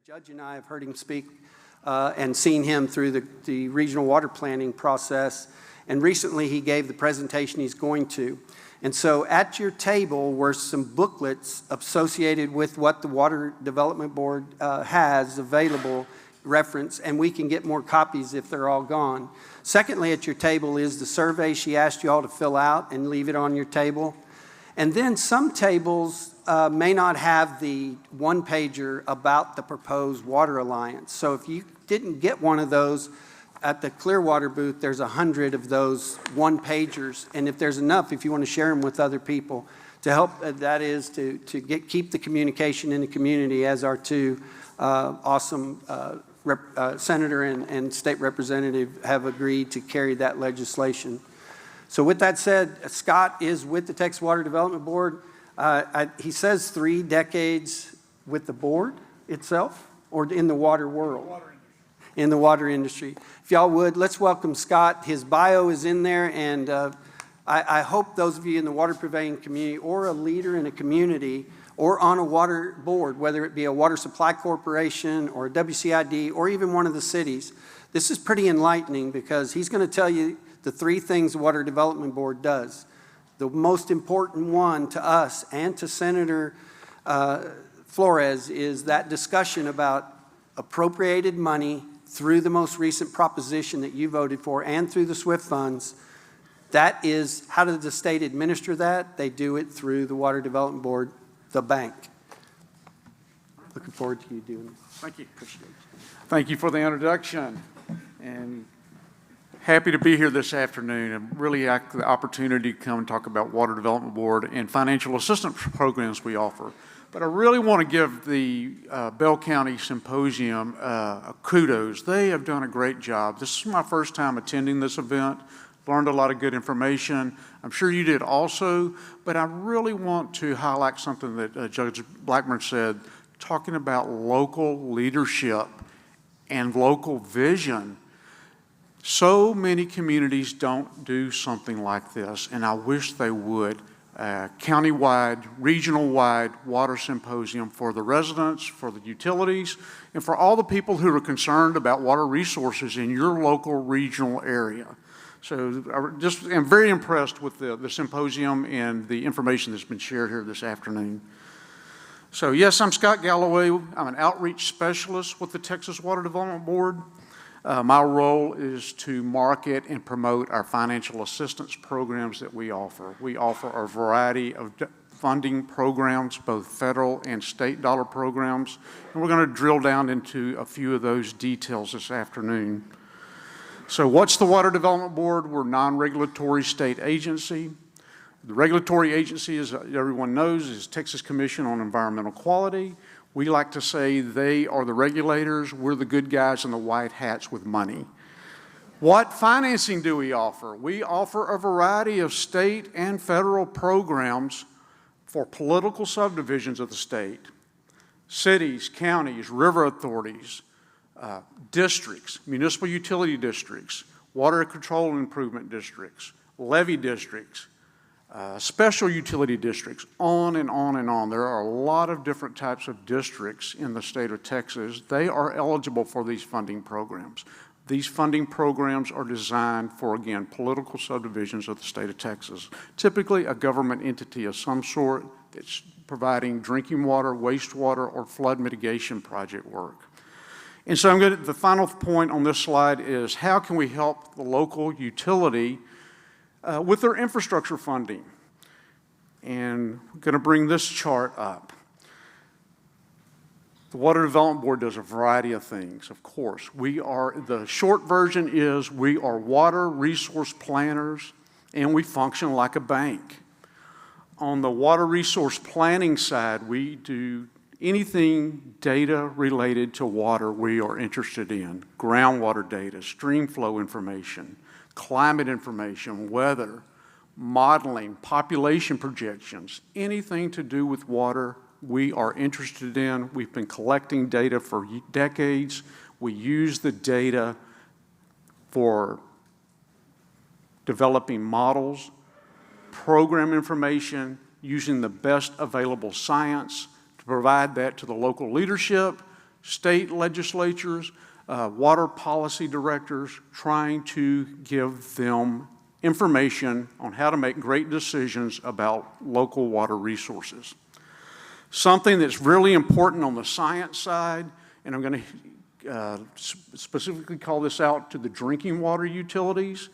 Judge and I have heard him speak and seen him through the regional water planning process. And recently he gave the presentation he's going to. And so at your table were some booklets associated with what the Water Development Board has available reference, and we can get more copies if they're all gone. Secondly, at your table is the survey she asked you all to fill out and leave it on your table. And then some tables may not have the one-pager about the proposed water alliance. So if you didn't get one of those, at the Clearwater booth, there's 100 of those one-pagers. And if there's enough, if you want to share them with other people to help, that is to keep the communication in the community, as our two awesome senator and state representative have agreed to carry that legislation. So with that said, Scott is with the Texas Water Development Board. He says 3 decades with the board itself, or in the water world? In the water industry. If y'all would, let's welcome Scott. His bio is in there, and I hope those of you in the water purveying community or a leader in a community or on a water board, whether it be a water supply corporation or a WCID or even one of the cities, this is pretty enlightening because he's going to tell you the 3 things the Water Development Board does. The most important one to us and to Senator Flores is that discussion about appropriated money through the most recent proposition that you voted for and through the SWIFT funds. That is, how does the state administer that? They do it through the Water Development Board, the bank. Looking forward to you doing this. Thank you. Appreciate it. Thank you for the introduction. And happy to be here this afternoon and really like the opportunity to come and talk about Water Development Board and financial assistance programs we offer. But I really want to give the Bell County Symposium kudos. They have done a great job. This is my first time attending this event. Learned a lot of good information. I'm sure you did also, but I really want to highlight something that Judge Blackburn said, talking about local leadership and local vision. So many communities don't do something like this, and I wish they would. County-wide, regional-wide water symposium for the residents, for the utilities, and for all the people who are concerned about water resources in your local regional area. So I just am very impressed with the symposium and the information that's been shared here this afternoon. So yes, I'm Scott Galloway. I'm an outreach specialist with the Texas Water Development Board. My role is to market and promote our financial assistance programs that we offer. We offer a variety of funding programs, both federal and state dollar programs, and we're going to drill down into a few of those details this afternoon. So what's the Water Development Board? We're a non-regulatory state agency. The regulatory agency, as everyone knows, is Texas Commission on Environmental Quality. We like to say they are the regulators, we're the good guys in the white hats with money. What financing do we offer? We offer a variety of state and federal programs for political subdivisions of the state. Cities, counties, river authorities, districts, municipal utility districts, water control and improvement districts, levee districts, special utility districts, on and on and on. There are a lot of different types of districts in the state of Texas. They are eligible for these funding programs. These funding programs are designed for, again, political subdivisions of the state of Texas. Typically a government entity of some sort that's providing drinking water, wastewater, or flood mitigation project work. And so the final point on this slide is how can we help the local utility with their infrastructure funding. And we're going to bring this chart up. The Water Development Board does a variety of things, of course. The short version is we are water resource planners and we function like a bank. On the water resource planning side, we do anything data related to water we are interested in. Groundwater data, stream flow information, climate information, weather, modeling, population projections, anything to do with water we are interested in. We've been collecting data for decades. We use the data for developing models, program information, using the best available science to provide that to the local leadership, state legislatures, water policy directors, trying to give them information on how to make great decisions about local water resources. Something that's really important on the science side, and I'm going to specifically call this out to the drinking water utilities.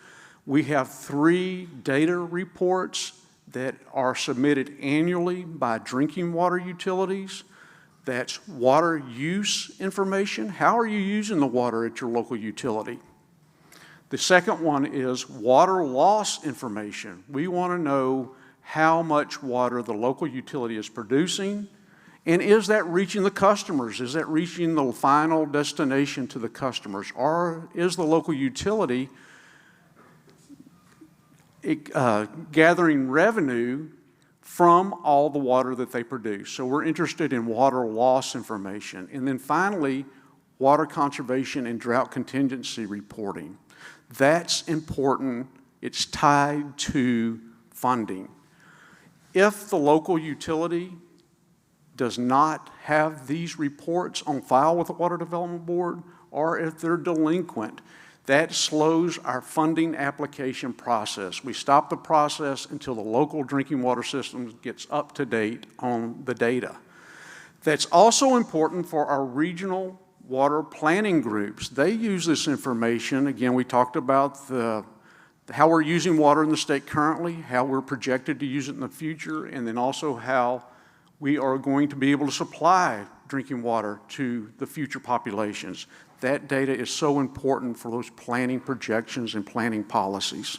We have 3 data reports that are submitted annually by drinking water utilities. That's water use information. How are you using the water at your local utility? The second one is water loss information. We want to know how much water the local utility is producing, and is that reaching the customers? Is that reaching the final destination to the customers? Or is the local utility gathering revenue from all the water that they produce? So we're interested in water loss information. And then finally, water conservation and drought contingency reporting. That's important. It's tied to funding. If the local utility does not have these reports on file with the Water Development Board, or if they're delinquent, that slows our funding application process. We stop the process until the local drinking water system gets up to date on the data. That's also important for our regional water planning groups. They use this information. Again, we talked about how we're using water in the state currently, how we're projected to use it in the future, and then also how we are going to be able to supply drinking water to the future populations. That data is so important for those planning projections and planning policies.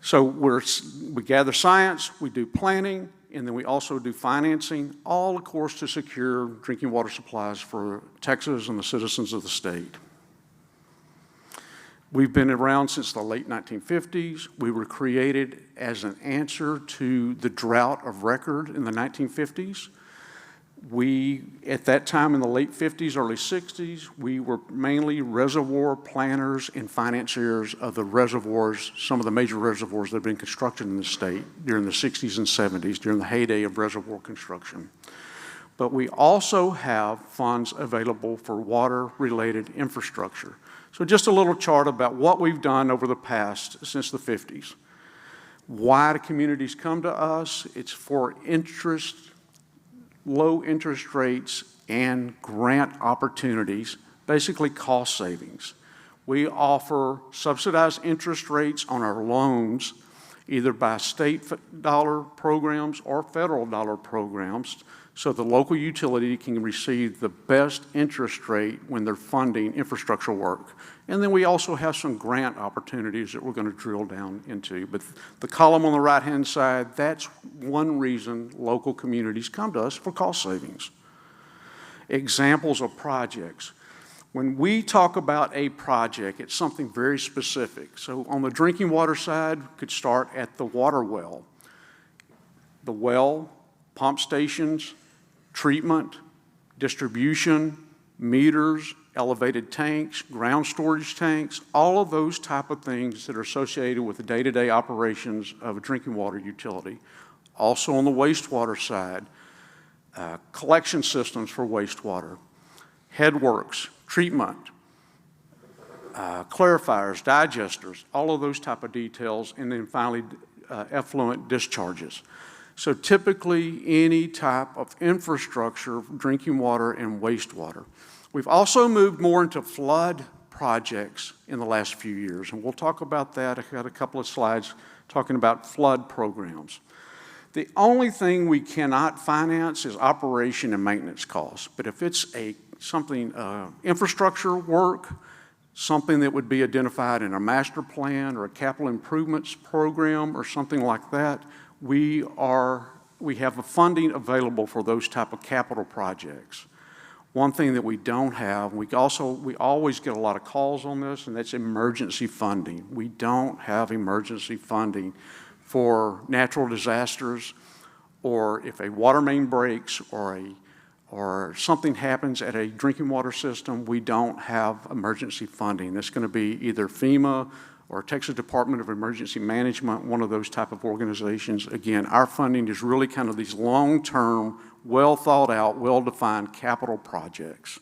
So we gather science, we do planning, and then we also do financing, all, of course, to secure drinking water supplies for Texas and the citizens of the state. We've been around since the late 1950s. We were created as an answer to the drought of record in the 1950s. We, at that time in the late 50s, early 60s, we were mainly reservoir planners and financiers of the reservoirs, some of the major reservoirs that have been constructed in the state during the 60s and 70s, during the heyday of reservoir construction. But we also have funds available for water-related infrastructure. So just a little chart about what we've done over the past, since the 50s. Why do communities come to us? It's for low interest rates and grant opportunities, basically cost savings. We offer subsidized interest rates on our loans, either by state dollar programs or federal dollar programs, so the local utility can receive the best interest rate when they're funding infrastructure work. And then we also have some grant opportunities that we're going to drill down into. But the column on the right-hand side, that's one reason local communities come to us, for cost savings. Examples of projects. When we talk about a project, it's something very specific. So on the drinking water side, we could start at the water well. The well, pump stations, treatment, distribution, meters, elevated tanks, ground storage tanks, all of those type of things that are associated with the day-to-day operations of a drinking water utility. Also on the wastewater side, collection systems for wastewater, headworks, treatment, clarifiers, digesters, all of those type of details, and then finally effluent discharges. So typically any type of infrastructure, drinking water and wastewater. We've also moved more into flood projects in the last few years, and we'll talk about that. I've got a couple of slides talking about flood programs. The only thing we cannot finance is operation and maintenance costs, but if it's infrastructure work, something that would be identified in a master plan or a capital improvements program or something like that, we have the funding available for those type of capital projects. One thing that we don't have, we always get a lot of calls on this, and that's emergency funding. We don't have emergency funding for natural disasters, or if a water main breaks or something happens at a drinking water system, we don't have emergency funding. It's going to be either FEMA or Texas Department of Emergency Management, one of those type of organizations. Again, our funding is really kind of these long-term well thought out, well-defined capital projects.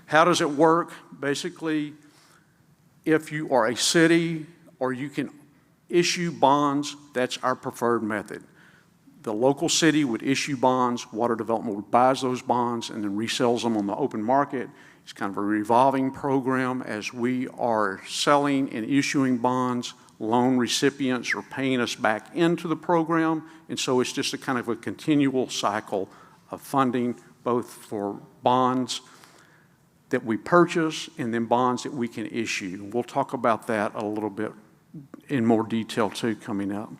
How does it work? Basically, if you are a city or you can issue bonds, that's our preferred method. The local city would issue bonds, water development would buy those bonds and then resells them on the open market. It's kind of a revolving program. As we are selling and issuing bonds, loan recipients are paying us back into the program, and so it's just a kind of a continual cycle of funding, both for bonds that we purchase and then bonds that we can issue. We'll talk about that a little bit in more detail too coming up.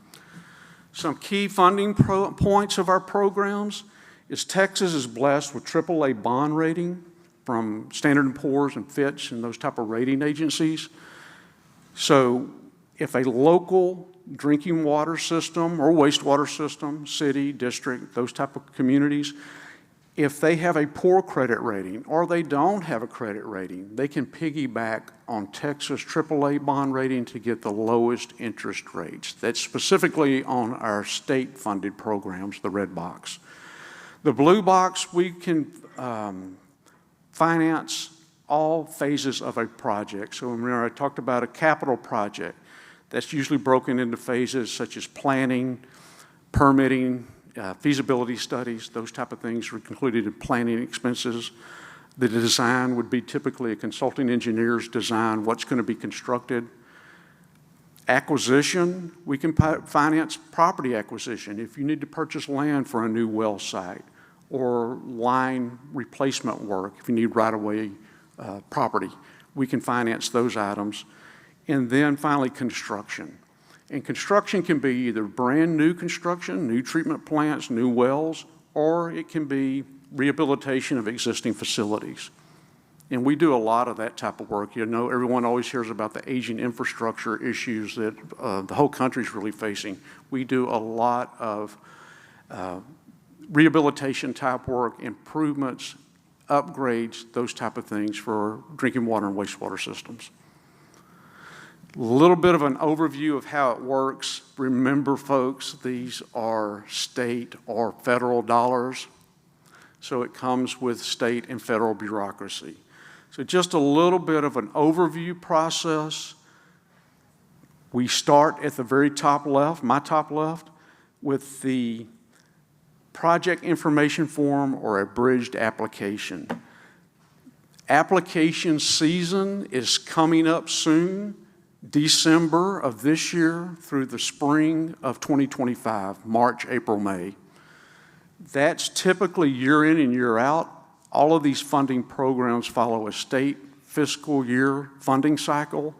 Some key funding points of our programs is Texas is blessed with AAA bond rating from Standard & Poor's and Fitch and those type of rating agencies. So if a local drinking water system or wastewater system, city, district, those type of communities, if they have a poor credit rating or they don't have a credit rating, they can piggyback on Texas AAA bond rating to get the lowest interest rates. That's specifically on our state-funded programs, the red box. The blue box, we can finance all phases of a project. So remember, I talked about a capital project. That's usually broken into phases such as planning, permitting, feasibility studies, those type of things are included in planning expenses. The design would be typically a consulting engineer's design, what's going to be constructed. Acquisition, we can finance property acquisition. If you need to purchase land for a new well site or line replacement work, if you need right-of-way property, we can finance those items. And then finally, construction. And construction can be either brand new construction, new treatment plants, new wells, or it can be rehabilitation of existing facilities. And we do a lot of that type of work. You know, everyone always hears about the aging infrastructure issues that the whole country is really facing. We do a lot of rehabilitation type work, improvements, upgrades, those type of things for drinking water and wastewater systems. A little bit of an overview of how it works. Remember, folks, these are state or federal dollars, so it comes with state and federal bureaucracy. So just a little bit of an overview process. We start at the very top left, my top left, with the project information form or a bridged application. Application season is coming up soon. December of this year through the spring of 2025, March, April, May. That's typically year in and year out. All of these funding programs follow a state fiscal year funding cycle.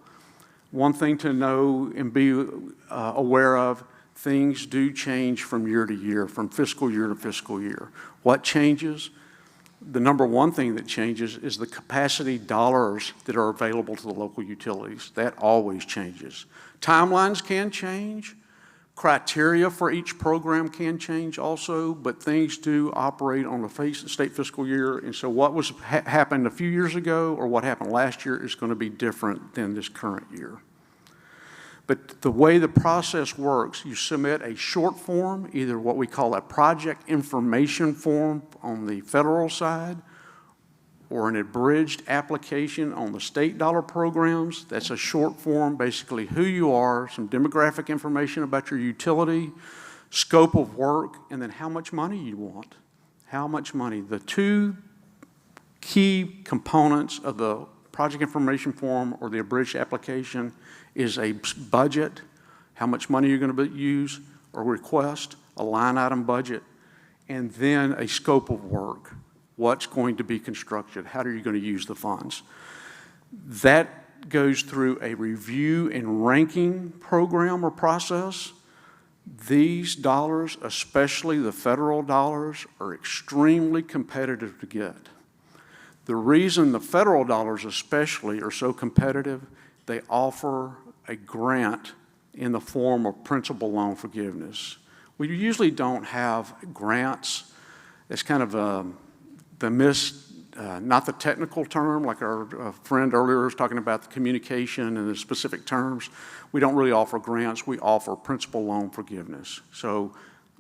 One thing to know and be aware of, things do change from year to year, from fiscal year to fiscal year. What changes? The number one thing that changes is the capacity dollars that are available to the local utilities. That always changes. Timelines can change. Criteria for each program can change also, but things do operate on the state fiscal year. And so what was happened a few years ago or what happened last year is going to be different than this current year. But the way the process works, you submit a short form, either what we call a project information form on the federal side or an abridged application on the state dollar programs. That's a short form, basically who you are, some demographic information about your utility, scope of work, and then how much money you want. How much money. The two key components of the project information form or the abridged application is a budget, how much money you're going to use or request, a line item budget, and then a scope of work. What's going to be constructed? How are you going to use the funds? That goes through a review and ranking program or process. These dollars, especially the federal dollars, are extremely competitive to get. The reason the federal dollars especially are so competitive, they offer a grant in the form of principal loan forgiveness. We usually don't have grants. It's kind of not the technical term, like our friend earlier was talking about the communication and the specific terms. We don't really offer grants. We offer principal loan forgiveness. So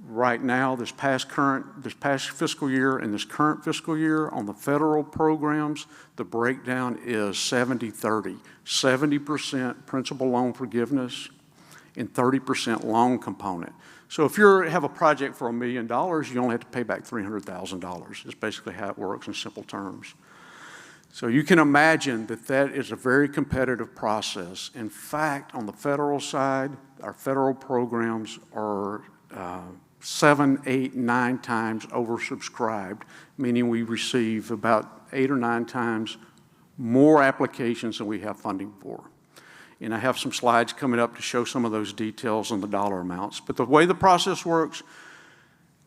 Right now, this past fiscal year and this current fiscal year on the federal programs, the breakdown is 70-30. 70% principal loan forgiveness and 30% loan component. So if you have a project for $1 million, you only have to pay back $300,000. It's basically how it works in simple terms. So you can imagine that that is a very competitive process. In fact, on the federal side, our federal programs are 7, 8, 9 times oversubscribed, meaning we receive about 8 or 9 times more applications than we have funding for. And I have some slides coming up to show some of those details and the dollar amounts. But the way the process works,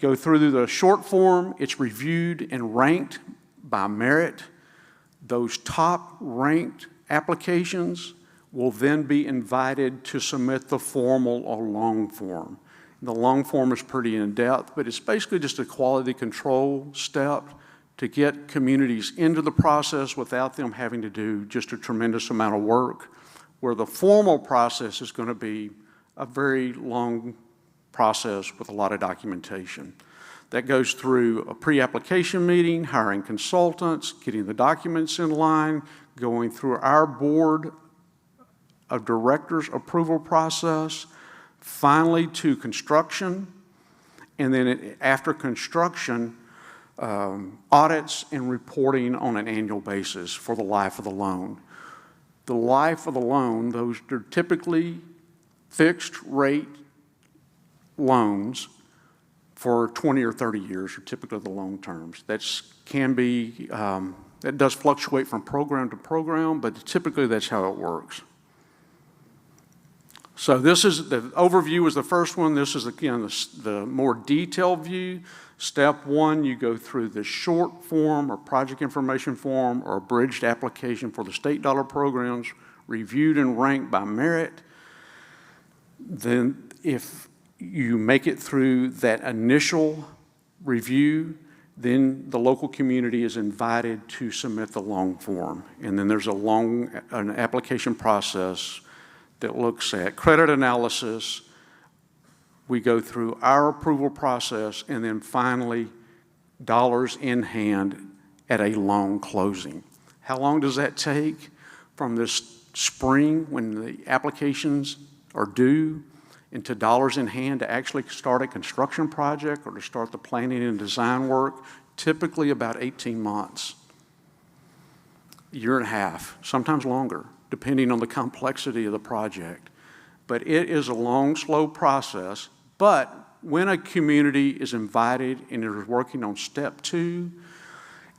go through the short form, it's reviewed and ranked by merit. Those top ranked applications will then be invited to submit the formal or long form. The long form is pretty in-depth, but it's basically just a quality control step to get communities into the process without them having to do just a tremendous amount of work, where the formal process is going to be a very long process with a lot of documentation. That goes through a pre-application meeting, hiring consultants, getting the documents in line, going through our board of directors approval process, finally to construction, and then after construction, audits and reporting on an annual basis for the life of the loan. The life of the loan, those are typically fixed rate loans for 20 or 30 years are typically the loan terms. That does fluctuate from program to program, but typically that's how it works. So this is the overview is the first one. This is, again, the more detailed view. Step 1, you go through the short form or project information form or abridged application for the state dollar programs, reviewed and ranked by merit. Then if you make it through that initial review, then the local community is invited to submit the long form. And then there's an application process that looks at credit analysis. We go through our approval process, and then finally, dollars in hand at a loan closing. How long does that take? From this spring, when the applications are due, into dollars in hand to actually start a construction project or to start the planning and design work, typically about 18 months, a year and a half, sometimes longer, depending on the complexity of the project. But it is a long, slow process. But when a community is invited and is working on step 2,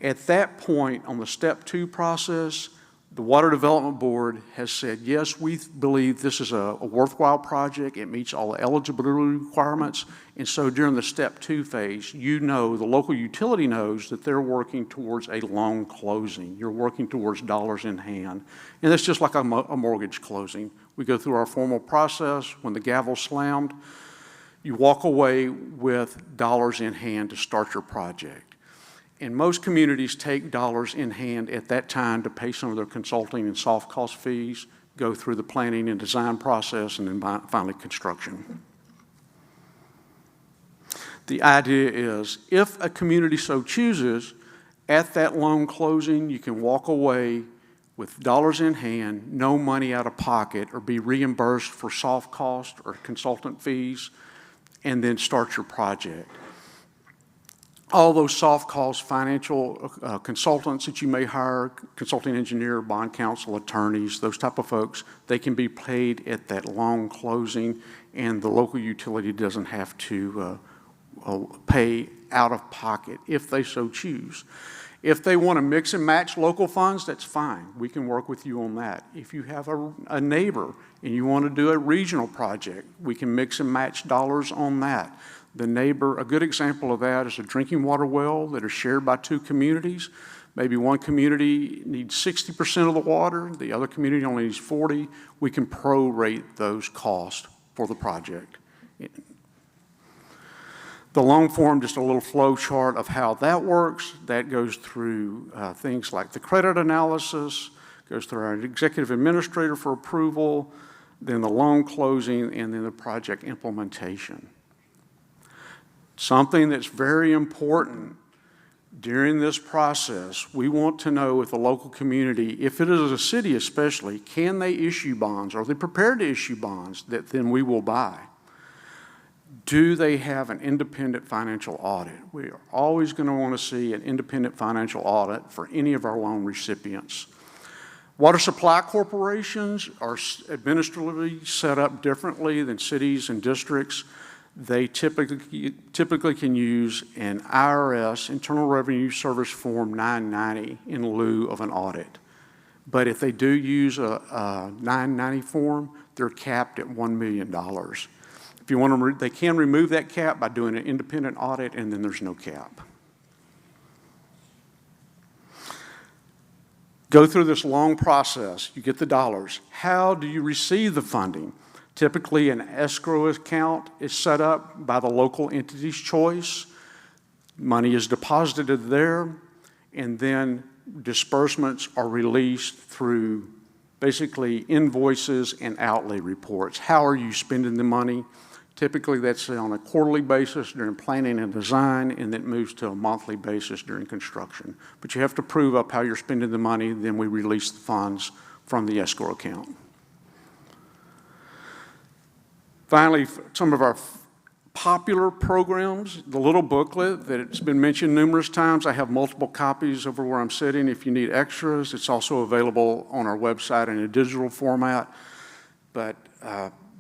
at that point on the step 2 process, the Water Development Board has said, yes, we believe this is a worthwhile project. It meets all the eligibility requirements. And so during the step 2 phase, the local utility knows that they're working towards a loan closing. You're working towards dollars in hand. And it's just like a mortgage closing. We go through our formal process. When the gavel's slammed, you walk away with dollars in hand to start your project. And most communities take dollars in hand at that time to pay some of their consulting and soft cost fees, go through the planning and design process, and then finally construction. The idea is, if a community so chooses, at that loan closing, you can walk away with dollars in hand, no money out of pocket, or be reimbursed for soft cost or consultant fees, and then start your project. All those soft cost financial consultants that you may hire, consulting engineer, bond counsel, attorneys, those type of folks, they can be paid at that loan closing, and the local utility doesn't have to pay out of pocket if they so choose. If they want to mix and match local funds, that's fine. We can work with you on that. If you have a neighbor and you want to do a regional project, we can mix and match dollars on that. The neighbor, a good example of that is a drinking water well that is shared by 2 communities. Maybe one community needs 60% of the water, the other community only needs 40. We can prorate those costs for the project. The long form, just a little flow chart of how that works. That goes through things like the credit analysis, goes through our executive administrator for approval, then the loan closing, and then the project implementation. Something that's very important during this process, we want to know with the local community, if it is a city especially, can they issue bonds? Are they prepared to issue bonds that then we will buy? Do they have an independent financial audit? We are always going to want to see an independent financial audit for any of our loan recipients. Water supply corporations are administratively set up differently than cities and districts. They typically can use an IRS, Internal Revenue Service Form 990, in lieu of an audit. But if they do use a 990 form, they're capped at $1 million. If you want to, they can remove that cap by doing an independent audit, and then there's no cap. Go through this long process. You get the dollars. How do you receive the funding? Typically, an escrow account is set up by the local entity's choice. Money is deposited there, and then disbursements are released through basically invoices and outlay reports. How are you spending the money? Typically, that's on a quarterly basis during planning and design, and then moves to a monthly basis during construction. But you have to prove up how you're spending the money, then we release the funds from the escrow account. Finally, some of our popular programs, the little booklet that it's been mentioned numerous times. I have multiple copies over where I'm sitting. If you need extras, it's also available on our website in a digital format. But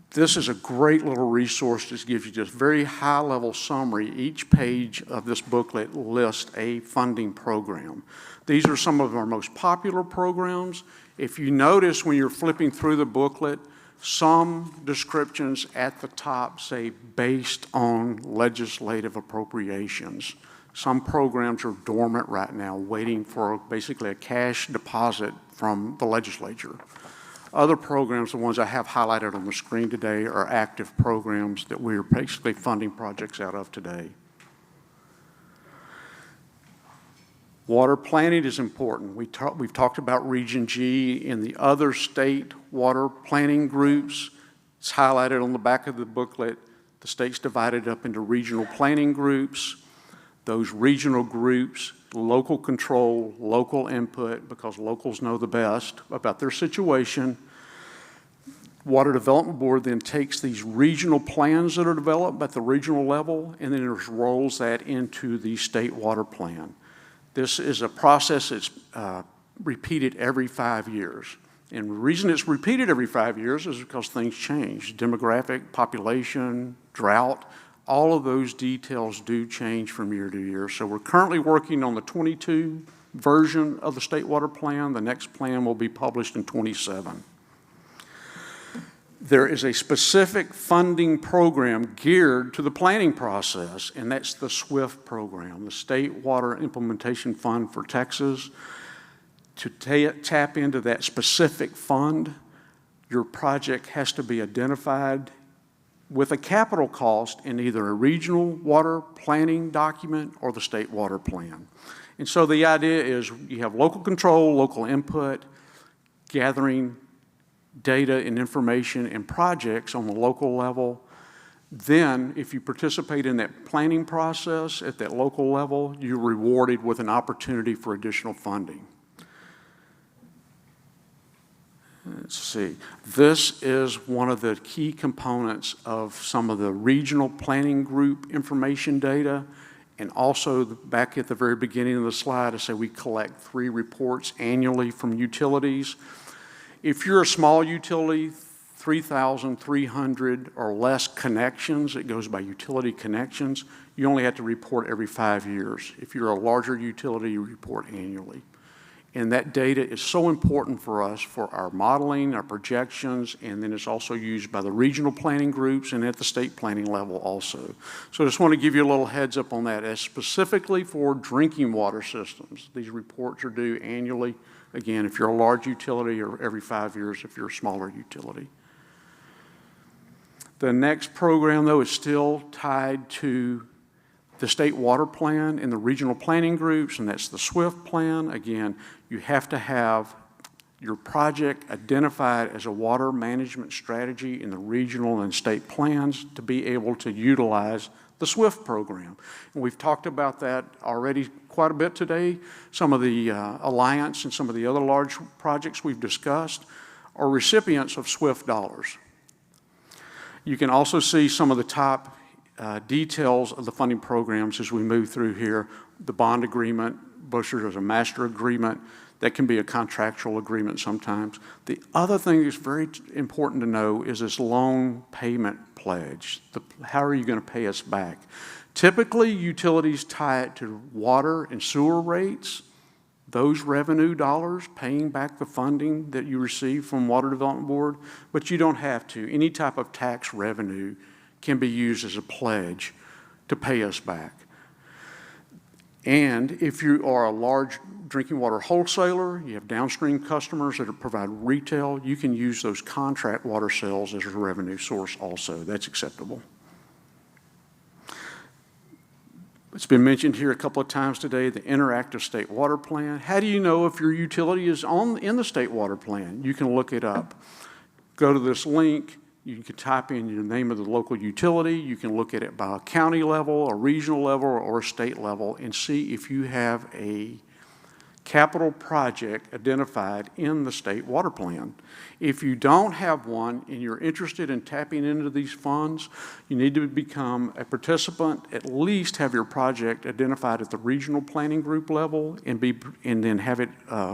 this is a great little resource that gives you just very high-level summary. Each page of this booklet lists a funding program. These are some of our most popular programs. If you notice when you're flipping through the booklet, some descriptions at the top say based on legislative appropriations. Some programs are dormant right now, waiting for basically a cash deposit from the legislature. Other programs, the ones I have highlighted on the screen today, are active programs that we are basically funding projects out of today. Water planning is important. We've talked about Region G in the other state water planning groups. It's highlighted on the back of the booklet. The state's divided up into regional planning groups. Those regional groups, local control, local input, because locals know the best about their situation. Water Development Board then takes these regional plans that are developed at the regional level and then it rolls that into the state water plan. This is a process that's repeated every 5 years. And the reason it's repeated every 5 years is because things change. Demographic, population, drought, all of those details do change from year to year. So we're currently working on the 22 version of the state water plan. The next plan will be published in 27. There is a specific funding program geared to the planning process, and that's the SWIFT program, the State Water Implementation Fund for Texas. To tap into that specific fund, your project has to be identified with a capital cost in either a regional water planning document or the state water plan. And so the idea is you have local control, local input, gathering data and information and projects on the local level. Then, if you participate in that planning process at that local level, you're rewarded with an opportunity for additional funding. Let's see. This is one of the key components of some of the regional planning group information data. And also, back at the very beginning of the slide, I say we collect 3 reports annually from utilities. If you're a small utility, 3,300 or less connections, it goes by utility connections, you only have to report every 5 years. If you're a larger utility, you report annually. And that data is so important for us for our modeling, our projections, and then it's also used by the regional planning groups and at the state planning level also. So I just want to give you a little heads up on that. As specifically for drinking water systems, these reports are due annually. Again, if you're a large utility, or every 5 years if you're a smaller utility. The next program, though, is still tied to the state water plan and the regional planning groups, and that's the SWIFT plan. Again, you have to have your project identified as a water management strategy in the regional and state plans to be able to utilize the SWIFT program. And we've talked about that already quite a bit today. Some of the Alliance and some of the other large projects we've discussed are recipients of SWIFT dollars. You can also see some of the top details of the funding programs as we move through here. The bond agreement, there's a master agreement. That can be a contractual agreement sometimes. The other thing that's very important to know is this loan payment pledge. How are you going to pay us back? Typically, utilities tie it to water and sewer rates. Those revenue dollars paying back the funding that you receive from Water Development Board, but you don't have to. Any type of tax revenue can be used as a pledge to pay us back. And if you are a large drinking water wholesaler, you have downstream customers that provide retail, you can use those contract water sales as a revenue source also. That's acceptable. It's been mentioned here a couple of times today, the interactive state water plan. How do you know if your utility is in the state water plan? You can look it up. Go to this link. You can type in your name of the local utility. You can look at it by a county level, a regional level, or a state level and see if you have a capital project identified in the state water plan. If you don't have one and you're interested in tapping into these funds, you need to become a participant, at least have your project identified at the regional planning group level and then have it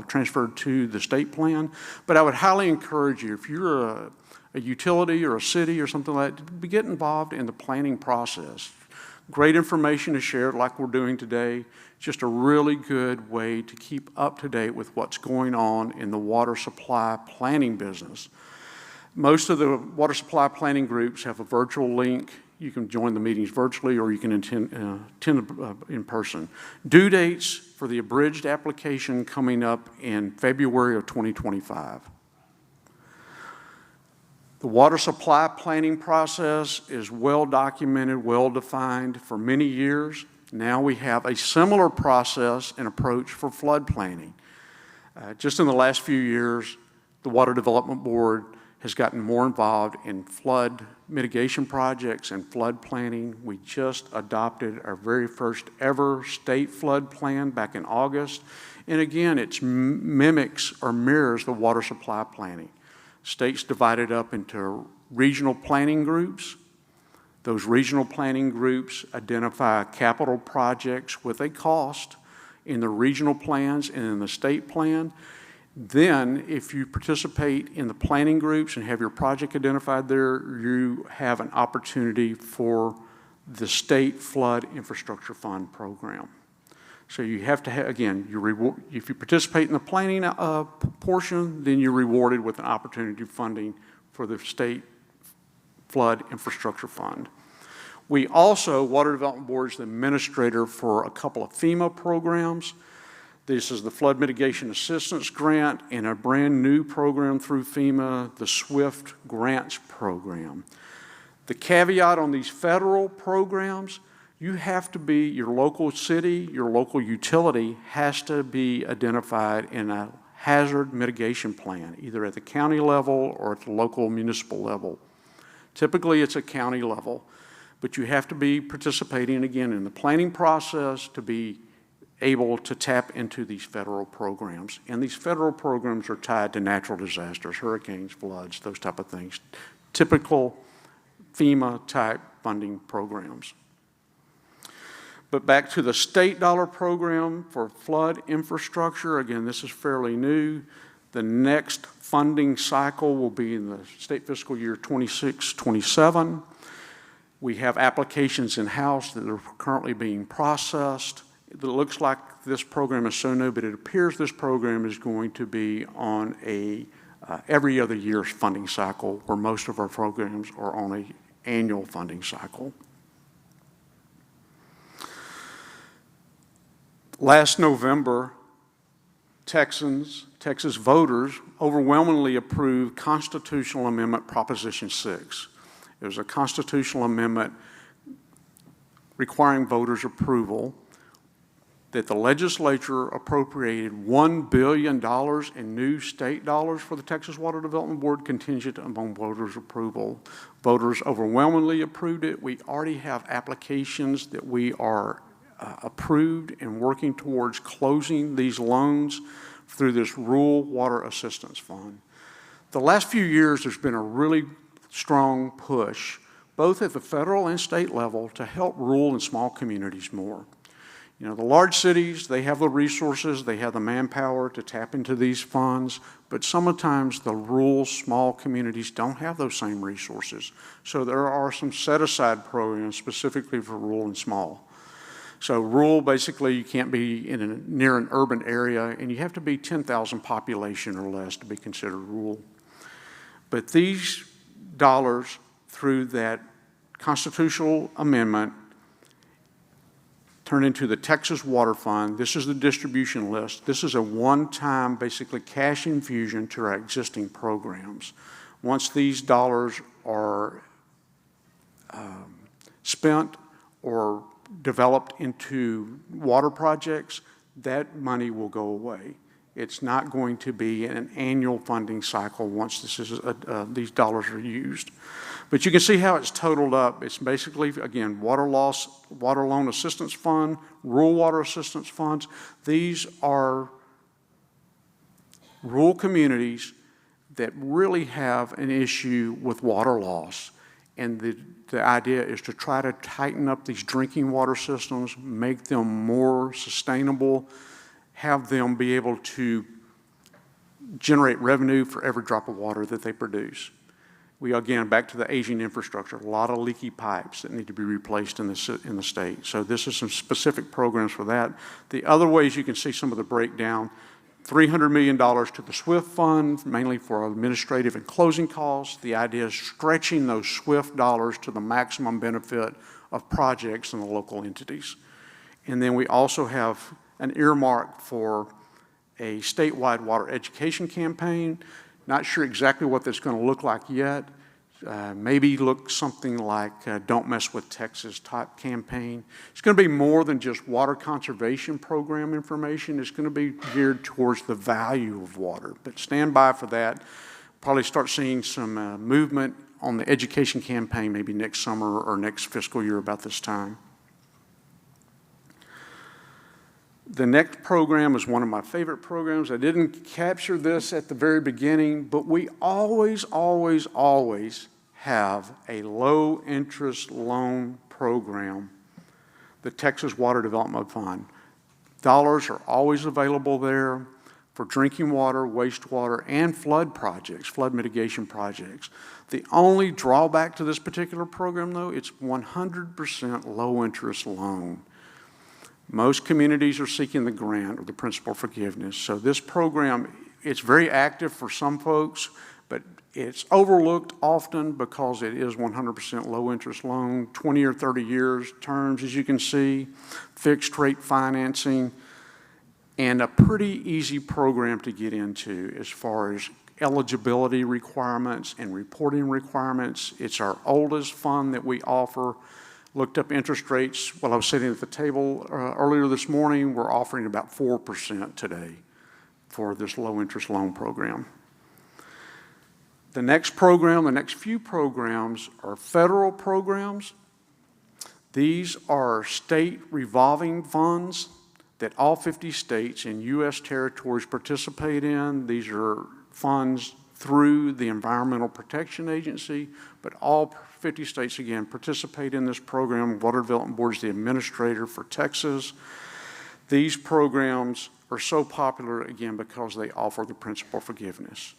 transferred to the state plan. But I would highly encourage you, if you're a utility or a city or something like that, get involved in the planning process. Great information is shared like we're doing today. Just a really good way to keep up to date with what's going on in the water supply planning business. Most of the water supply planning groups have a virtual link. You can join the meetings virtually or you can attend in person. Due dates for the abridged application coming up in February of 2025. The water supply planning process is well documented, well defined for many years. Now we have a similar process and approach for flood planning. Just in the last few years, the Water Development Board has gotten more involved in flood mitigation projects and flood planning. We just adopted our very first ever state flood plan back in August. And again, it mimics or mirrors the water supply planning. States divided up into regional planning groups. Those regional planning groups identify capital projects with a cost in the regional plans and in the state plan. Then, if you participate in the planning groups and have your project identified there, you have an opportunity for the State Flood Infrastructure Fund program. So you have to have, again, if you participate in the planning portion, then you're rewarded with an opportunity funding for the State Flood Infrastructure Fund. We also, Water Development Board is the administrator for a couple of FEMA programs. This is the Flood Mitigation Assistance Grant and a brand new program through FEMA, the SWIFT Grants Program. The caveat on these federal programs, you have to be, your local city, your local utility has to be identified in a hazard mitigation plan, either at the county level or at the local municipal level. Typically, it's a county level, but you have to be participating, again, in the planning process to be able to tap into these federal programs. And these federal programs are tied to natural disasters, hurricanes, floods, those type of things. Typical FEMA-type funding programs. But back to the state dollar program for flood infrastructure, again, this is fairly new. The next funding cycle will be in the state fiscal year 26-27. We have applications in-house that are currently being processed. It looks like this program is so new, but it appears this program is going to be on a every other year's funding cycle, where most of our programs are on an annual funding cycle. Last November, Texas voters overwhelmingly approved Constitutional Amendment Proposition 6. It was a constitutional amendment requiring voters' approval that the legislature appropriated $1 billion in new state dollars for the Texas Water Development Board contingent upon voters' approval. Voters overwhelmingly approved it. We already have applications that we are approved and working towards closing these loans through this Rural Water Assistance Fund. The last few years, there's been a really strong push, both at the federal and state level, to help rural and small communities more. You know, the large cities, they have the resources, they have the manpower to tap into these funds, but sometimes the rural, small communities don't have those same resources. So there are some set-aside programs specifically for rural and small. So rural, basically, you can't be near an urban area, and you have to be 10,000 population or less to be considered rural. But these dollars, through that constitutional amendment, turn into the Texas Water Fund. This is the distribution list. This is a one-time, basically, cash infusion to our existing programs. Once these dollars are spent or developed into water projects, that money will go away. It's not going to be an annual funding cycle once these dollars are used. But you can see how it's totaled up. It's basically, again, water loan assistance fund, rural water assistance funds. These are rural communities that really have an issue with water loss. And the idea is to try to tighten up these drinking water systems, make them more sustainable, have them be able to generate revenue for every drop of water that they produce. We, again, back to the aging infrastructure, a lot of leaky pipes that need to be replaced in the state. So this is some specific programs for that. The other ways you can see some of the breakdown, $300 million to the SWIFT fund, mainly for administrative and closing costs. The idea is stretching those SWIFT dollars to the maximum benefit of projects in the local entities. And then we also have an earmark for a statewide water education campaign. Not sure exactly what that's going to look like yet. Maybe look something like Don't Mess with Texas type campaign. It's going to be more than just water conservation program information. It's going to be geared towards the value of water. But stand by for that. Probably start seeing some movement on the education campaign maybe next summer or next fiscal year about this time. The next program is one of my favorite programs. I didn't capture this at the very beginning, but we always, always, always have a low-interest loan program, the Texas Water Development Fund. Dollars are always available there for drinking water, wastewater, and flood projects, flood mitigation projects. The only drawback to this particular program, though, it's 100% low-interest loan. Most communities are seeking the grant or the principal forgiveness. So this program, it's very active for some folks, but it's overlooked often because it is 100% low interest loan, 20 or 30 years terms, as you can see, fixed rate financing, and a pretty easy program to get into as far as eligibility requirements and reporting requirements. It's our oldest fund that we offer. Looked up interest rates while I was sitting at the table earlier this morning. We're offering about 4% today for this low interest loan program. The next program, the next few programs are federal programs. These are state revolving funds that all 50 states and U.S. territories participate in. These are funds through the Environmental Protection Agency, but all 50 states, again, participate in this program. Water Development Board is the administrator for Texas. These programs are so popular, again, because they offer the principal forgiveness.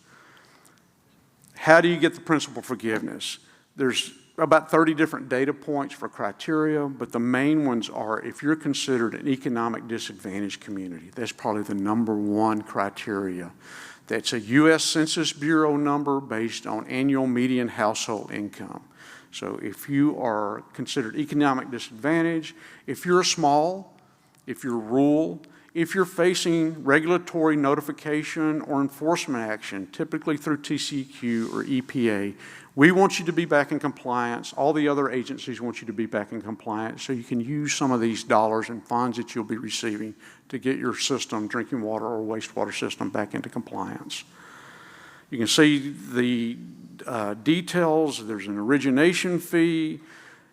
How do you get the principal forgiveness? There's about 30 different data points for criteria, but the main ones are if you're considered an economic disadvantaged community. That's probably the #1 criteria. That's a U.S. Census Bureau number based on annual median household income. So if you are considered economic disadvantage, if you're small, if you're rural, if you're facing regulatory notification or enforcement action, typically through TCEQ or EPA, We want you to be back in compliance. All the other agencies want you to be back in compliance, so you can use some of these dollars and funds that you'll be receiving to get your system, drinking water or wastewater system, back into compliance. You can see the details. There's an origination fee.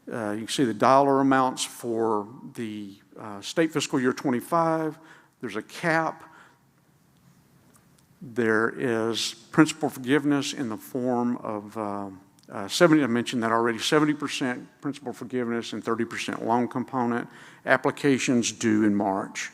You can see the dollar amounts for the state fiscal year 25. There's a cap. There is principal forgiveness in the form of I mentioned that already, 70% principal forgiveness and 30% loan component. Applications due in March.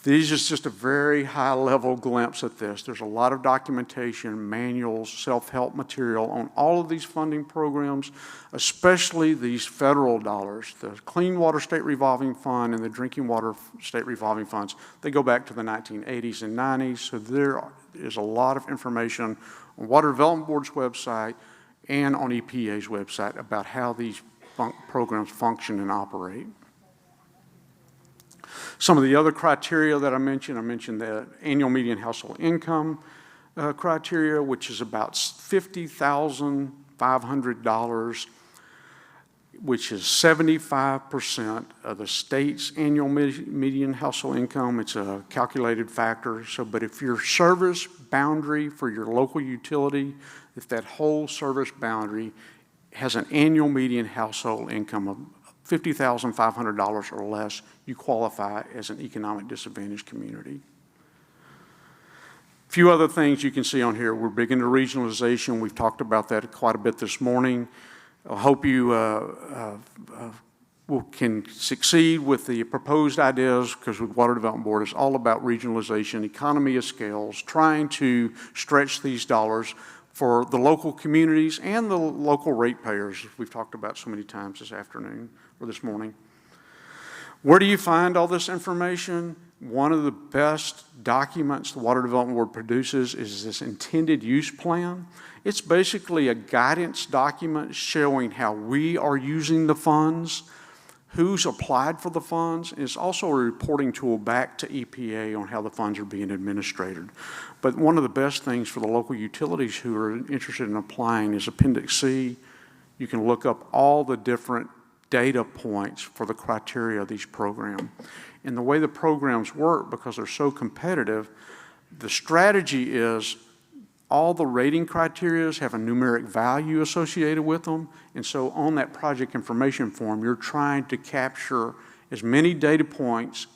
These is just a very high-level glimpse at this. There's a lot of documentation, manuals, self-help material on all of these funding programs, especially these federal dollars. The Clean Water State Revolving Fund and the Drinking Water State Revolving Funds, they go back to the 1980s and 90s, so there is a lot of information on Water Development Board's website and on EPA's website about how these programs function and operate. Some of the other criteria that I mentioned the annual median household income criteria, which is about $50,500, which is 75% of the state's annual median household income. It's a calculated factor. So, but if your service boundary for your local utility, if that whole service boundary has an annual median household income of $50,500 or less, you qualify as an economic disadvantaged community. A few other things you can see on here. We're big into regionalization. We've talked about that quite a bit this morning. I hope you can succeed with the proposed ideas, because with Water Development Board, it's all about regionalization, economy of scales, trying to stretch these dollars for the local communities and the local ratepayers, we've talked about so many times this afternoon or this morning. Where do you find all this information? One of the best documents the Water Development Board produces is this intended use plan. It's basically a guidance document showing how we are using the funds, who's applied for the funds, and it's also a reporting tool back to EPA on how the funds are being administered. But one of the best things for the local utilities who are interested in applying is Appendix C. You can look up all the different data points for the criteria of these programs. And the way the programs work, because they're so competitive, the strategy is all the rating criteria have a numeric value associated with them. And so on that project information form, you're trying to capture as many data points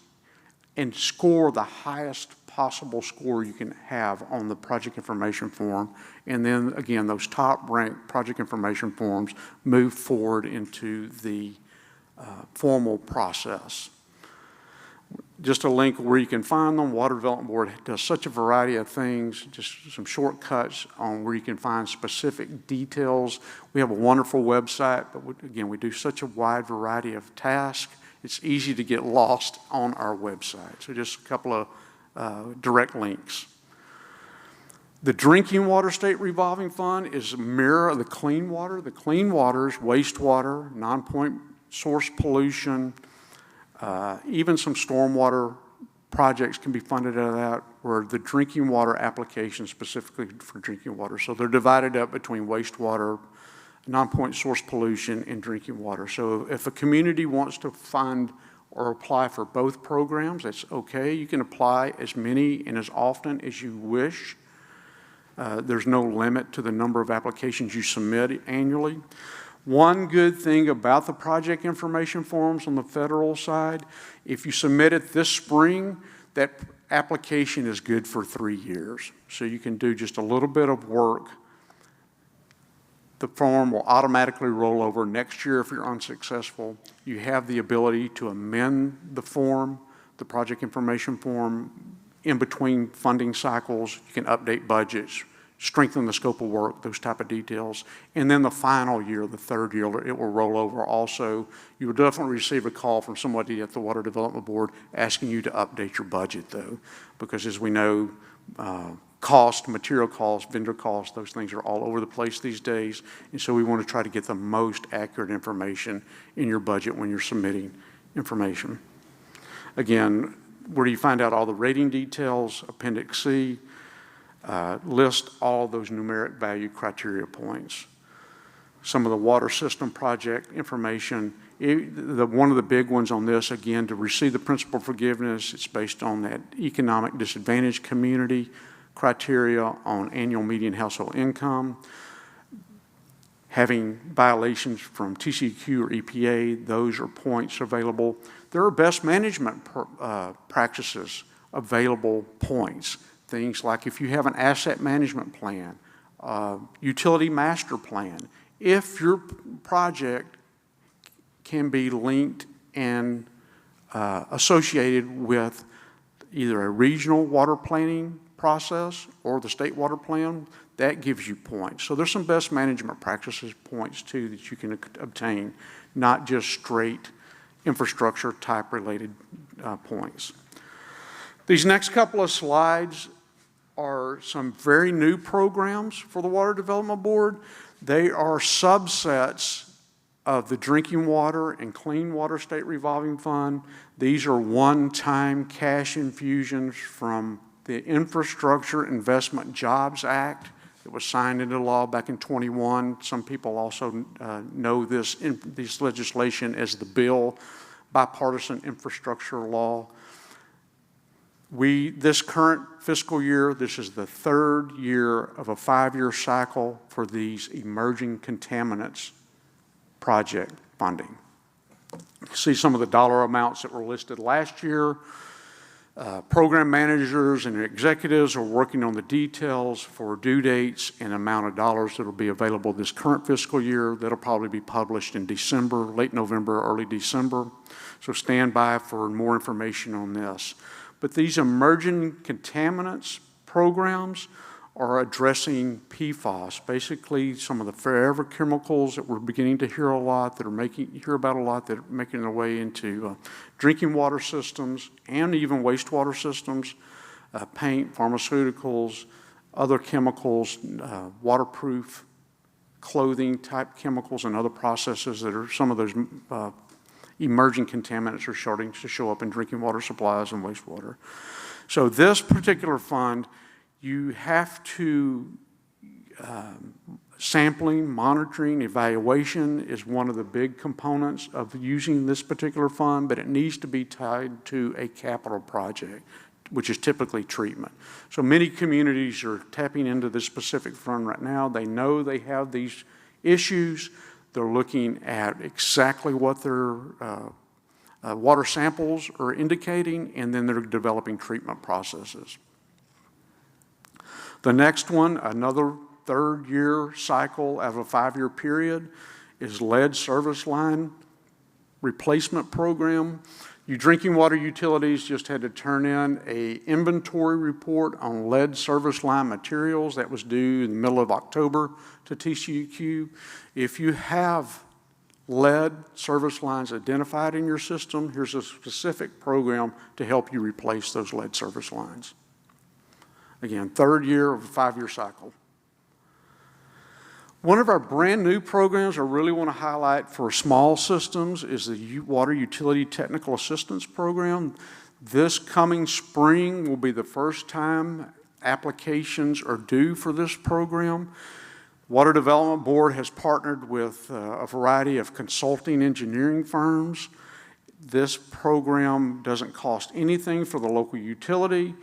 and score the highest possible score you can have on the project information form. And then again, those top ranked project information forms move forward into the formal process. Just a link where you can find them. Water Development Board does such a variety of things, just some shortcuts on where you can find specific details. We have a wonderful website, but again, we do such a wide variety of tasks. It's easy to get lost on our website. So just a couple of direct links. The Drinking Water State Revolving Fund is a mirror of the Clean Water. The Clean Water is wastewater, non-point source pollution, even some stormwater projects can be funded out of that, where the drinking water application specifically for drinking water. So they're divided up between wastewater, non-point source pollution, and drinking water. So if a community wants to fund or apply for both programs, that's okay. You can apply as many and as often as you wish. There's no limit to the number of applications you submit annually. One good thing about the project information forms on the federal side, if you submit it this spring, that application is good for 3 years. So you can do just a little bit of work. The form will automatically roll over next year if you're unsuccessful. You have the ability to amend the form, the project information form, in between funding cycles. You can update budgets, strengthen the scope of work, those type of details. And then the final year, the third year, it will roll over also. You will definitely receive a call from somebody at the Water Development Board asking you to update your budget, though, because as we know, cost, material costs, vendor costs, those things are all over the place these days. And so we want to try to get the most accurate information in your budget when you're submitting information. Again, where you find out all the rating details, Appendix C, list all those numeric value criteria points. some of the water system project information. One of the big ones on this, again, to receive the principal forgiveness, it's based on that economic disadvantaged community criteria on annual median household income. Having violations from TCEQ or EPA, those are points available. There are best management practices available points. Things like if you have an asset management plan, utility master plan, if your project can be linked and associated with either a regional water planning process or the state water plan, that gives you points. So there's some best management practices points too that you can obtain, not just straight infrastructure type related points. These next couple of slides are some very new programs for the Water Development Board. They are subsets of the Drinking Water and Clean Water State Revolving Fund. These are one-time cash infusions from the Infrastructure Investment Jobs Act that was signed into law back in '21. Some people also know this legislation as the bill, bipartisan infrastructure law. This current fiscal year, this is the third year of a 5-year cycle for these emerging contaminants project funding. You see some of the dollar amounts that were listed last year. Program managers and executives are working on the details for due dates and amount of dollars that will be available this current fiscal year. That'll probably be published in December, late November, early December. So stand by for more information on this. But these emerging contaminants programs are addressing PFAS, basically some of the forever chemicals that we're beginning to hear a lot, that are hear about a lot, that are making their way into drinking water systems and even wastewater systems, paint, pharmaceuticals, other chemicals, waterproof clothing type chemicals and other processes that are some of those emerging contaminants are starting to show up in drinking water supplies and wastewater. So this particular fund, you have to, sampling, monitoring, evaluation is one of the big components of using this particular fund, but it needs to be tied to a capital project, which is typically treatment. So many communities are tapping into this specific fund right now. They know they have these issues. They're looking at exactly what their water samples are indicating, and then they're developing treatment processes. The next one, another third-year cycle out of a 5-year period, is lead service line replacement program. You drinking water utilities just had to turn in an inventory report on lead service line materials. That was due in the middle of October to TCEQ. If you have lead service lines identified in your system, here's a specific program to help you replace those lead service lines. Again, third year of a 5-year cycle. One of our brand new programs I really want to highlight for small systems is the Water Utility Technical Assistance Program. This coming spring will be the first time applications are due for this program. Water Development Board has partnered with a variety of consulting engineering firms. This program doesn't cost anything for the local utility.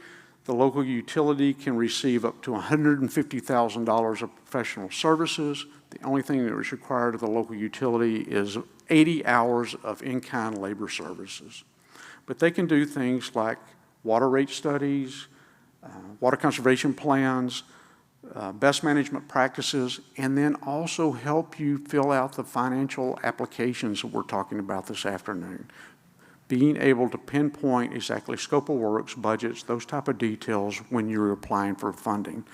The local utility can receive up to $150,000 of professional services. The only thing that is required of the local utility is 80 hours of in-kind labor services. But they can do things like water rate studies, water conservation plans, best management practices, and then also help you fill out the financial applications that we're talking about this afternoon. Being able to pinpoint exactly scope of works, budgets, those type of details when you're applying for funding.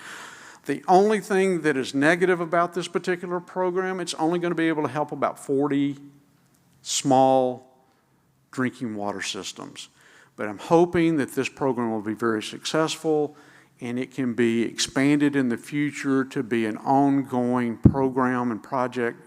The only thing that is negative about this particular program, it's only going to be able to help about 40 small drinking water systems. But I'm hoping that this program will be very successful and it can be expanded in the future to be an ongoing program and project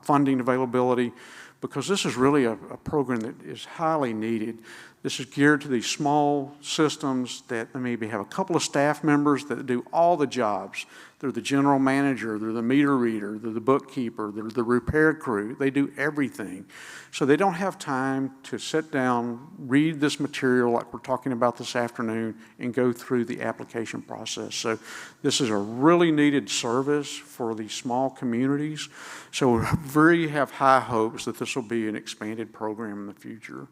funding availability, because this is really a program that is highly needed. This is geared to these small systems that maybe have a couple of staff members that do all the jobs. They're the general manager, they're the meter reader, they're the bookkeeper, they're the repair crew. They do everything. So they don't have time to sit down, read this material like we're talking about this afternoon, and go through the application process. So this is a really needed service for these small communities. So we really have high hopes that this will be an expanded program in the future.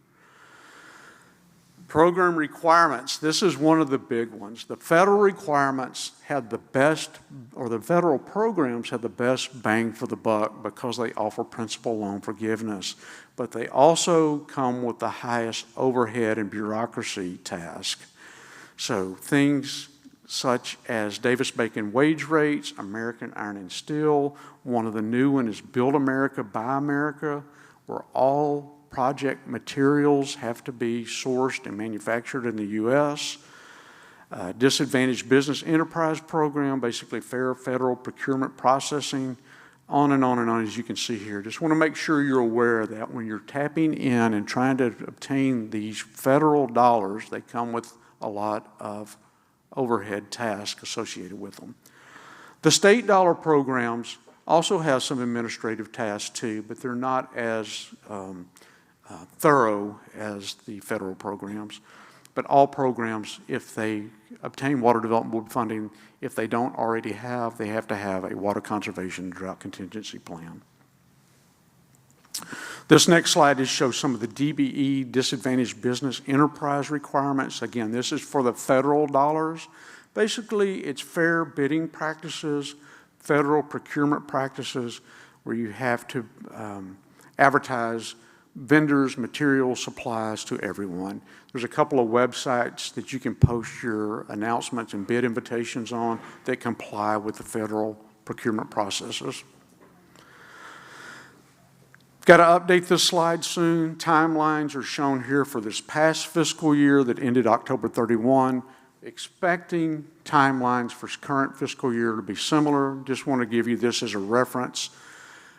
Program requirements, this is one of the big ones. The federal requirements had the best, or the federal programs had the best bang for the buck because they offer principal loan forgiveness, but they also come with the highest overhead and bureaucracy task. So things such as Davis-Bacon wage rates, American Iron and Steel, one of the new ones is Build America, Buy America, where all project materials have to be sourced and manufactured in the U.S. Disadvantaged Business Enterprise Program, basically fair federal procurement processing, on and on and on, as you can see here. Just want to make sure you're aware that when you're tapping in and trying to obtain these federal dollars, they come with a lot of overhead tasks associated with them. The state dollar programs also have some administrative tasks too, but they're not as thorough as the federal programs. But all programs, if they obtain Water Development Board funding, if they don't already have, they have to have a water conservation drought contingency plan. This next slide just shows some of the DBE, Disadvantaged Business Enterprise requirements. Again, this is for the federal dollars. Basically, it's fair bidding practices, federal procurement practices, where you have to advertise vendors, materials, supplies to everyone. There's a couple of websites that you can post your announcements and bid invitations on that comply with the federal procurement processes. Got to update this slide soon. Timelines are shown here for this past fiscal year that ended October 31. Expecting timelines for current fiscal year to be similar. Just want to give you this as a reference.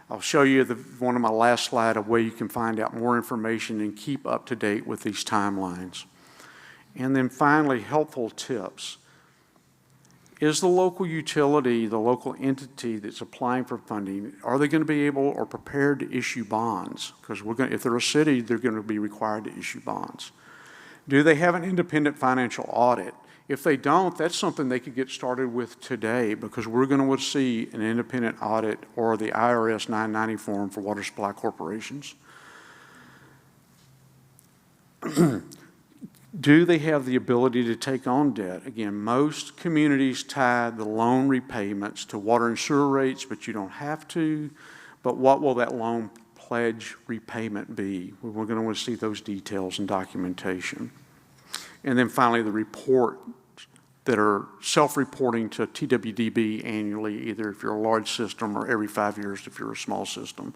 I'll show you one of my last slide, a way you can find out more information and keep up to date with these timelines. And then finally, helpful tips. Is the local utility, the local entity that's applying for funding, are they going to be able or prepared to issue bonds? Because if they're a city, they're going to be required to issue bonds. Do they have an independent financial audit? If they don't, that's something they could get started with today, because we're going to see an independent audit or the IRS 990 form for water supply corporations. Do they have the ability to take on debt? Again, most communities tie the loan repayments to water and sewer rates, but you don't have to. But what will that loan pledge repayment be? We're going to want to see those details and documentation. And then finally, the reports that are self-reporting to TWDB annually, either if you're a large system or every 5 years if you're a small system.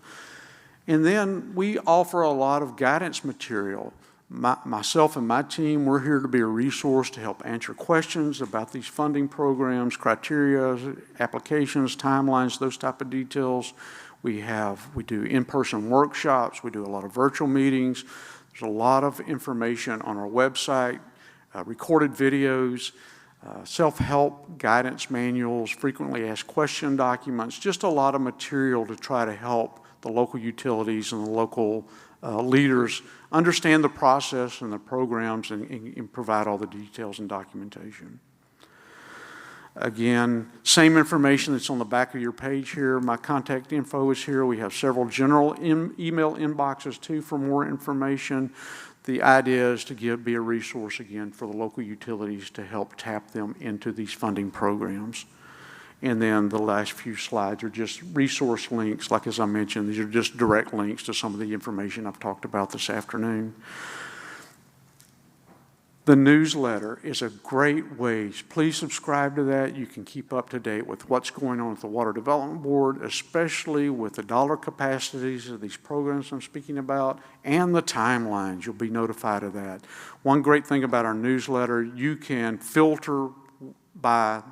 And then we offer a lot of guidance material. Myself and my team, we're here to be a resource to help answer questions about these funding programs, criteria, applications, timelines, those type of details. We do in-person workshops. We do a lot of virtual meetings. There's a lot of information on our website. Recorded videos, self-help guidance manuals, frequently asked question documents, just a lot of material to try to help the local utilities and the local leaders understand the process and the programs and provide all the details and documentation. Again, same information that's on the back of your page here. My contact info is here. We have several general email inboxes too for more information. The idea is to be a resource again for the local utilities to help tap them into these funding programs. And then the last few slides are just resource links. Like as I mentioned, these are just direct links to some of the information I've talked about this afternoon. The newsletter is a great way. Please subscribe to that. You can keep up to date with what's going on with the Water Development Board, especially with the dollar capacities of these programs I'm speaking about and the timelines. You'll be notified of that. One great thing about our newsletter, you can filter by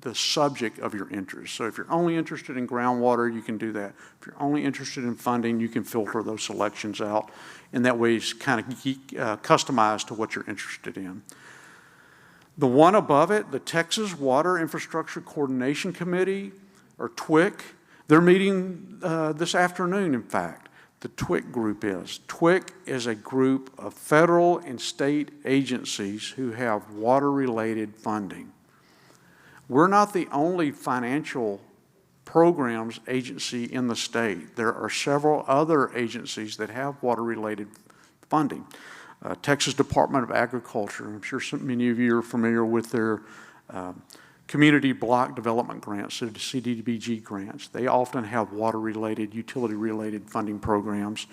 the subject of your interest. So if you're only interested in groundwater, you can do that. If you're only interested in funding, you can filter those selections out. And that way it's kind of customized to what you're interested in. The one above it, the Texas Water Infrastructure Coordination Committee, or TWIC, they're meeting this afternoon, in fact. The TWIC group is. TWIC is a group of federal and state agencies who have water-related funding. We're not the only financial programs agency in the state. There are several other agencies that have water-related funding. Texas Department of Agriculture, I'm sure many of you are familiar with their community block development grants, so the CDBG grants. They often have water-related, utility-related funding programs.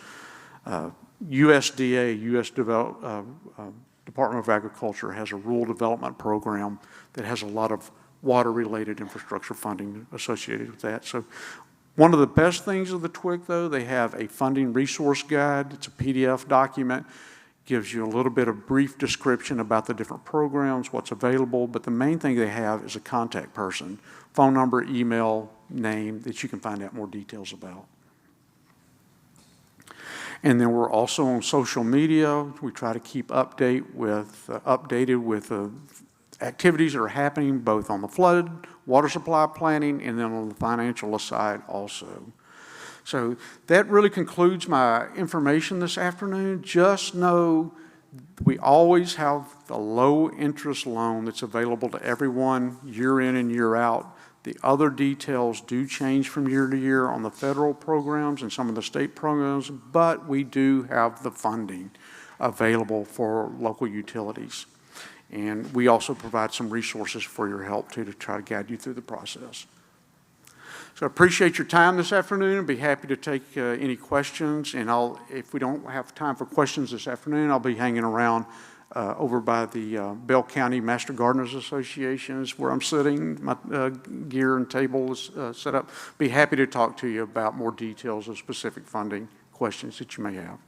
USDA, U.S. Department of Agriculture, has a rural development program that has a lot of water-related infrastructure funding associated with that. So one of the best things of the TWIC, though, they have a funding resource guide. It's a PDF document. Gives you a little bit of brief description about the different programs, what's available, but the main thing they have is a contact person, phone number, email, name, that you can find out more details about. And then we're also on social media. We try to keep updated with activities that are happening both on the flood, water supply planning, and then on the financial side also. So that really concludes my information this afternoon. Just know we always have the low interest loan that's available to everyone year in and year out. The other details do change from year to year on the federal programs and some of the state programs, but we do have the funding available for local utilities. And we also provide some resources for your help too to try to guide you through the process. So I appreciate your time this afternoon. I'd be happy to take any questions, and if we don't have time for questions this afternoon, I'll be hanging around over by the Bell County Master Gardeners Association is where I'm sitting. My gear and table is set up. Be happy to talk to you about more details of specific funding questions that you may have.